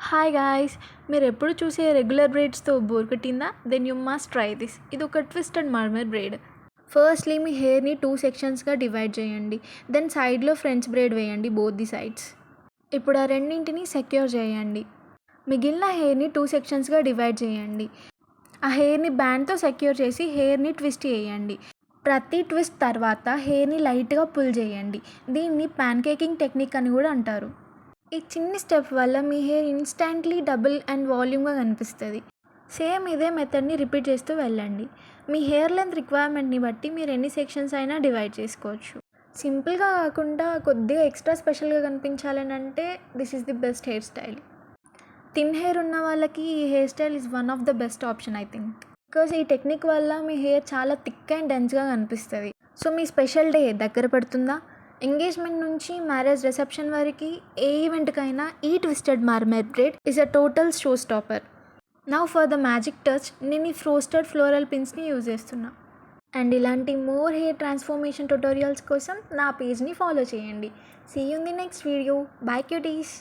Hi guys, మీరు ఎప్పుడు చూసే రెగ్యులర్ బ్రైడ్స్తో బోర్ కొట్టిందా? Then you must try this. ఇది ఒక ట్విస్టెడ్ మార్మర్ బ్రైడ్. ఫస్ట్లీ మీ హెయిర్ని 2 సెక్షన్స్గా డివైడ్ చేయండి. దెన్ సైడ్లో ఫ్రెంచ్ బ్రైడ్ వేయండి, బోత్ ది సైడ్స్. ఇప్పుడు ఆ రెండింటిని సెక్యూర్ చేయండి. మిగిలిన హెయిర్ని 2 సెక్షన్స్గా డివైడ్ చేయండి. ఆ హెయిర్ని బ్యాండ్తో సెక్యూర్ చేసి హెయిర్ని ట్విస్ట్ చేయండి. ప్రతి ట్విస్ట్ తర్వాత హెయిర్ని లైట్గా పుల్ చేయండి. దీన్ని ప్యాన్కేకింగ్ టెక్నిక్ అని కూడా అంటారు. ఈ చిన్ని స్టెప్ వల్ల మీ హెయిర్ ఇన్స్టాంట్లీ డబుల్ అండ్ వాల్యూమ్గా కనిపిస్తుంది. సేమ్ ఇదే మెథడ్ని రిపీట్ చేస్తూ వెళ్ళండి. మీ హెయిర్ లెంత్ రిక్వైర్మెంట్ని బట్టి మీరు ఎన్ని సెక్షన్స్ అయినా డివైడ్ చేసుకోవచ్చు. సింపుల్గా కాకుండా కొద్దిగా ఎక్స్ట్రా స్పెషల్గా కనిపించాలని అంటే this is the best hair style. Thin hair ఉన్న వాళ్ళకి ఈ hair style is one of the best option I think. Because ఈ టెక్నిక్ వల్ల మీ హెయిర్ చాలా థిక్ అండ్ డెన్స్గా కనిపిస్తుంది. సో మీ స్పెషల్ డే దగ్గర పడుతుందా? ఎంగేజ్మెంట్ నుంచి మ్యారేజ్ రిసెప్షన్ వరకు ఏ ఈవెంట్కైనా ఈ twisted mermaid braid is a total show stopper. Now for the magic touch, నేను ఈ ఫ్రోస్టెడ్ ఫ్లోరల్ పిన్స్ని యూజ్ చేస్తున్నా. అండ్ ఇలాంటి మోర్ హెయిర్ ట్రాన్స్ఫర్మేషన్ ట్యుటోరియల్స్ కోసం నా పేజ్ని ఫాలో చేయండి. See you in the next video. Bye cuties.